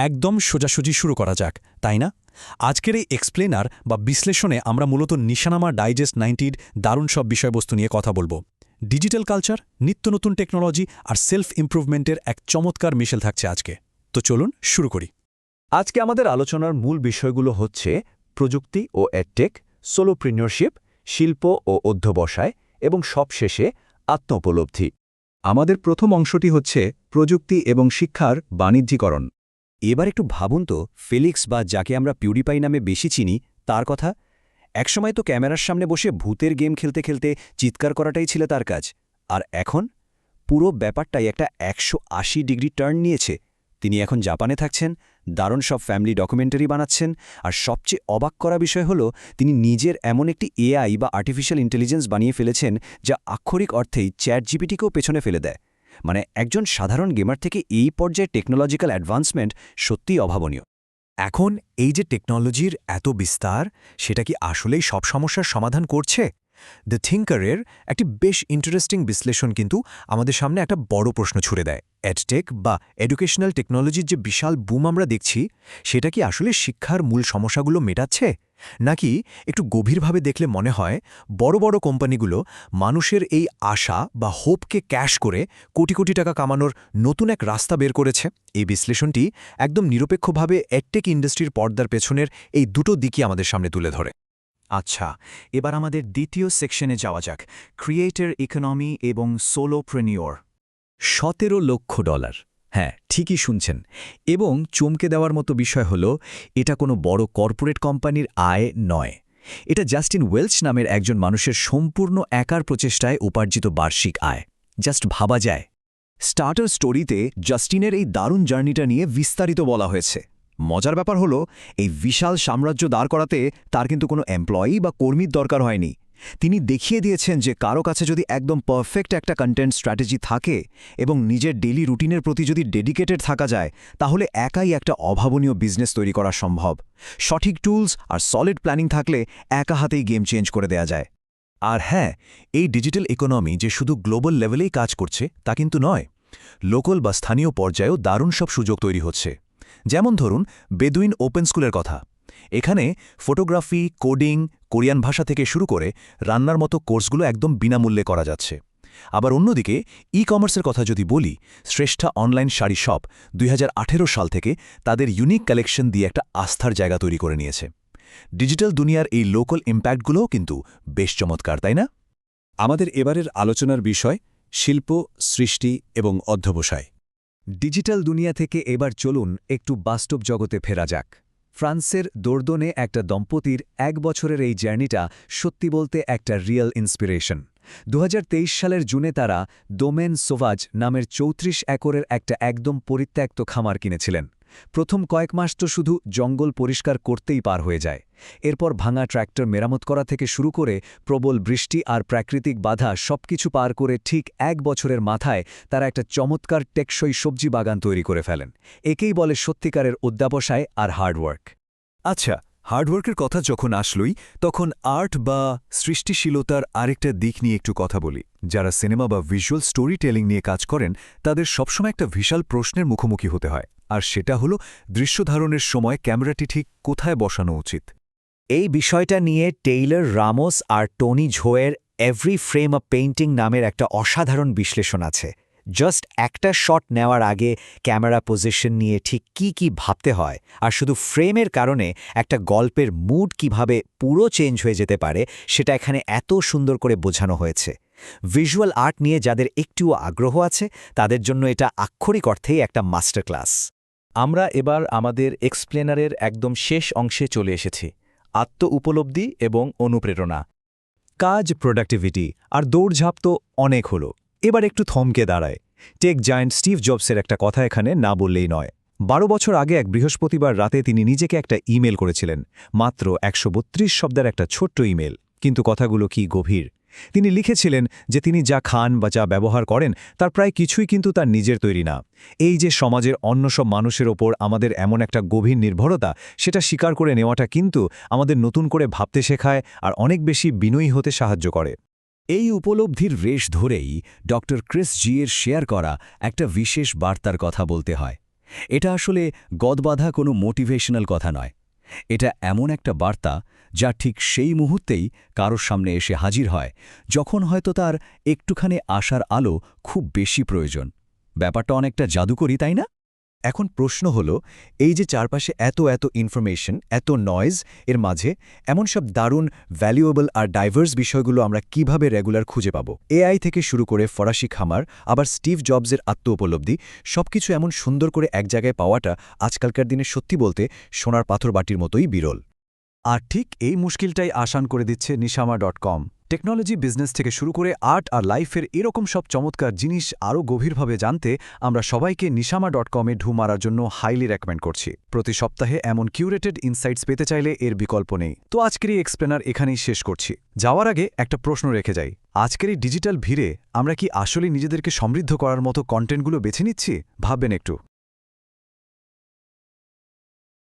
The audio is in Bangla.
একদম সোজাসুজি শুরু করা যাক, তাই না? আজকের এই এক্সপ্লেনার বা বিশ্লেষণে আমরা মূলত নিশানামা ডাইজেস্ট 90-র দারুণ সব বিষয়বস্তু নিয়ে কথা বলবো। ডিজিটাল কালচার, নিত্য নতুন টেকনোলজি আর সেলফ ইমপ্রুভমেন্টের এক চমৎকার মিশেল থাকছে আজকে। তো চলুন শুরু করি। আজকে আমাদের আলোচনার মূল বিষয়গুলো হচ্ছে প্রযুক্তি ও এডটেক, সোলোপ্রিনিয়রশিপ, শিল্প ও অধ্যবসায় এবং সবশেষে আত্ম-উপলব্ধি। আমাদের প্রথম অংশটি হচ্ছে প্রযুক্তি এবং শিক্ষার বাণিজ্যিকরণ। এবার একটু ভাবুন তো, ফেলিক্স বা যাকে আমরা পিউডিপাই নামে বেশি চিনি তার কথা। একসময় তো ক্যামেরার সামনে বসে ভূতের গেম খেলতে খেলতে চিৎকার করাটাই ছিল তার কাজ। আর এখন পুরো ব্যাপারটাই একটা 180 ডিগ্রি টার্ন নিয়েছে। তিনি এখন জাপানে থাকছেন, দারুণ সব ফ্যামিলি ডকুমেন্টারি বানাচ্ছেন, আর সবচেয়ে অবাক করা বিষয় হলো তিনি নিজের এমন একটি এআই বা আর্টিফিশিয়াল ইন্টেলিজেন্স বানিয়ে ফেলেছেন যা আক্ষরিক অর্থেই চ্যাট জিপিটিকেও পেছনে ফেলে দেয়। মানে একজন সাধারণ গেমার থেকে এই পর্যায়ে টেকনোলজিক্যাল অ্যাডভান্সমেন্ট সত্যিই অভাবনীয়। এখন এই যে টেকনোলজির এত বিস্তার, সেটা কি আসলেই সব সমস্যার সমাধান করছে? দ্য থিঙ্কারের একটি বেশ ইন্টারেস্টিং বিশ্লেষণ কিন্তু আমাদের সামনে একটা বড় প্রশ্ন ছুড়ে দেয়। এডটেক বা এডুকেশনাল টেকনোলজির যে বিশাল বুম আমরা দেখছি, সেটা কি আসলে শিক্ষার মূল সমস্যাগুলো মেটাচ্ছে? নাকি একটু গভীরভাবে দেখলে মনে হয় বড় বড় কোম্পানিগুলো মানুষের এই আশা বা হোপকে ক্যাশ করে কোটি কোটি টাকা কামানোর নতুন এক রাস্তা বের করেছে? এই বিশ্লেষণটি একদম নিরপেক্ষভাবে এডটেক ইন্ডাস্ট্রির পর্দার পেছনের এই দুটো দিকই আমাদের সামনে তুলে ধরে। আচ্ছা, এবার আমাদের দ্বিতীয় সেকশনে যাওয়া যাক, ক্রিয়েটর ইকোনমি এবং সোলোপ্রেনিওর। $17 লক্ষ। হ্যাঁ, ঠিকই শুনছেন। এবং চমকে দেওয়ার মতো বিষয় হল, এটা কোনো বড় কর্পোরেট কোম্পানির আয় নয়। এটা জাস্টিন ওয়েলচ নামের একজন মানুষের সম্পূর্ণ একার প্রচেষ্টায় উপার্জিত বার্ষিক আয়। জাস্ট ভাবা যায়। স্টার্টার স্টোরিতে জাস্টিনের এই দারুণ জার্নিটা নিয়ে বিস্তারিত বলা হয়েছে। মজার ব্যাপার হলো, এই বিশাল সাম্রাজ্য দাঁড় করাতে তার কিন্তু কোনো এমপ্লয়ি বা কর্মীর দরকার হয়নি। তিনি দেখিয়ে দিয়েছেন যে কারো কাছে যদি একদম পারফেক্ট একটা কন্টেন্ট স্ট্র্যাটেজি থাকে এবং নিজের ডেইলি রুটিনের প্রতি যদি ডেডিকেটেড থাকা যায়, তাহলে একাই একটা অভাবনীয় বিজনেস তৈরি করা সম্ভব। সঠিক টুলস আর সলিড প্ল্যানিং থাকলে একা হাতেই গেম চেঞ্জ করে দেয়া যায়। আর হ্যাঁ, এই ডিজিটাল ইকোনমি যে শুধু গ্লোবাল লেভেলেই কাজ করছে তা কিন্তু নয়। লোকাল বা স্থানীয় পর্যায়েও দারুণ সব সুযোগ তৈরি হচ্ছে। যেমন ধরুন বেদুইন ওপেন স্কুলের কথা। এখানে ফটোগ্রাফি, কোডিং, কোরিয়ান ভাষা থেকে শুরু করে রান্নার মতো কোর্সগুলো একদম বিনামূল্যে করা যাচ্ছে। আবার অন্যদিকে ই-কমার্সের কথা যদি বলি, শ্রেষ্ঠা অনলাইন শাড়ি শপ 2018 সাল থেকে তাদের ইউনিক কালেকশন দিয়ে একটা আস্থার জায়গা তৈরি করে নিয়েছে। ডিজিটাল দুনিয়ার এই লোকাল ইম্প্যাক্টগুলোও কিন্তু বেশ চমৎকার, তাই না? আমাদের এবারের আলোচনার বিষয় শিল্প, সৃষ্টি এবং অধ্যবসায়। ডিজিটাল দুনিয়া থেকে এবার চলুন একটু বাস্তব জগতে ফেরা যাক। ফ্রান্সের দোর্দনে একটা দম্পতির 1 বছরের এই জার্নিটা সত্যি বলতে একটা রিয়েল ইন্সপিরেশন। 2023 সালের জুনে তারা ডোমেন সোভাজ নামের 34 একরের একটা একদম পরিত্যক্ত খামার কিনেছিলেন। প্রথম কয়েক মাস তো শুধু জঙ্গল পরিষ্কার করতেই পার হয়ে যায়। এরপর ভাঙা ট্র্যাক্টর মেরামত করা থেকে শুরু করে প্রবল বৃষ্টি আর প্রাকৃতিক বাধা সবকিছু পার করে ঠিক 1 বছরের মাথায় তারা একটা চমৎকার টেকসই সবজি বাগান তৈরি করে ফেলেন। একেই বলে সত্যিকারের অধ্যবসায় আর হার্ডওয়ার্ক। আচ্ছা, হার্ডওয়ার্কের কথা যখন আসলই, তখন আর্ট বা সৃষ্টিশীলতার আরেকটা দিক নিয়ে একটু কথা বলি। যারা সিনেমা বা ভিজুয়াল স্টোরি টেলিং নিয়ে কাজ করেন, তাদের সবসময় একটা বিশাল প্রশ্নের মুখোমুখি হতে হয়, আর সেটা হলো দৃশ্যধারণের সময় ক্যামেরাটি ঠিক কোথায় বসানো উচিত। এই বিষয়টা নিয়ে টেইলর রামোস আর টনি ঝোয়ের এভরি ফ্রেম আ পেইন্টিং নামের একটা অসাধারণ বিশ্লেষণ আছে। জাস্ট একটা শট নেওয়ার আগে ক্যামেরা পজিশন নিয়ে ঠিক কি ভাবতে হয়, আর শুধু ফ্রেমের কারণে একটা গল্পের মুড কিভাবে পুরো চেঞ্জ হয়ে যেতে পারে, সেটা এখানে এত সুন্দর করে বোঝানো হয়েছে। ভিজুয়াল আর্ট নিয়ে যাদের একটুও আগ্রহ আছে, তাদের জন্য এটা আক্ষরিক অর্থেই একটা মাস্টার ক্লাস। আমরা এবার আমাদের এক্সপ্লেনারের একদম শেষ অংশে চলে এসেছি, আত্ম উপলব্ধি এবং অনুপ্রেরণা। কাজ, প্রোডাক্টিভিটি আর দৌড়ঝাঁপ তো অনেক হলো, এবার একটু থমকে দাঁড়ায়। টেক জায়ান্ট স্টিভ জবসের একটা কথা এখানে না বললেই নয়। 12 বছর আগে এক বৃহস্পতিবার রাতে তিনি নিজেকে একটা ইমেল করেছিলেন, মাত্র 132 শব্দের একটা ছোট্ট ইমেল, কিন্তু কথাগুলো কি গভীর। তিনি লিখেছিলেন যে তিনি যা খান বা যা ব্যবহার করেন তার প্রায় কিছুই কিন্তু তার নিজের তৈরি না। এই যে সমাজের অন্য সব মানুষের ওপর আমাদের এমন একটা গভীর নির্ভরতা, সেটা স্বীকার করে নেওয়াটা কিন্তু আমাদের নতুন করে ভাবতে শেখায় আর অনেক বেশি বিনয়ী হতে সাহায্য করে। এই উপলব্ধির রেশ ধরেই ডক্টর ক্রিস জি এর শেয়ার করা একটা বিশেষ বার্তার কথা বলতে হয়। এটা আসলে গদবাঁধা কোনো মোটিভেশনাল কথা নয়। এটা এমন একটা বার্তা যা ঠিক সেই মুহূর্তেই কারোর সামনে এসে হাজির হয় যখন হয়তো তার একটুখানি আশার আলো খুব বেশি প্রয়োজন। ব্যাপারটা অনেকটা জাদুকরি, তাই না? এখন প্রশ্ন হলো, এই যে চারপাশে এত ইনফরমেশন, এত নয়েজ, এর মাঝে এমন সব দারুণ, ভ্যালুয়েবল আর ডাইভার্স বিষয়গুলো আমরা কিভাবে রেগুলার খুঁজে পাবো? এআই থেকে শুরু করে ফরাসি খামার, আবার স্টিভ জবসের আত্ম-উপলব্ধি, সবকিছু এমন সুন্দর করে এক জায়গায় পাওয়াটা আজকালকার দিনে সত্যি বলতে সোনার পাথর বাটির মতোই বিরল। আর ঠিক এই মুশকিলটাই আসান করে দিচ্ছে নিশামা.com। টেকনোলজি, বিজনেস থেকে শুরু করে আর্ট আর লাইফের এরকম সব চমৎকার জিনিস আরও গভীরভাবে জানতে আমরা সবাইকে নিশামা.com-এ ঢু মারার জন্য হাইলি রেকমেন্ড করছি। প্রতি সপ্তাহে এমন কিউরেটেড ইনসাইটস পেতে চাইলে এর বিকল্প নেই। তো আজকের এই এক্সপ্লেনার এখানেই শেষ করছি। যাওয়ার আগে একটা প্রশ্ন রেখে যাই, আজকের এই ডিজিটাল ভিড়ে আমরা কি আসলে নিজেদেরকে সমৃদ্ধ করার মতো কন্টেন্টগুলো বেছে নিচ্ছি? ভাববেন একটু।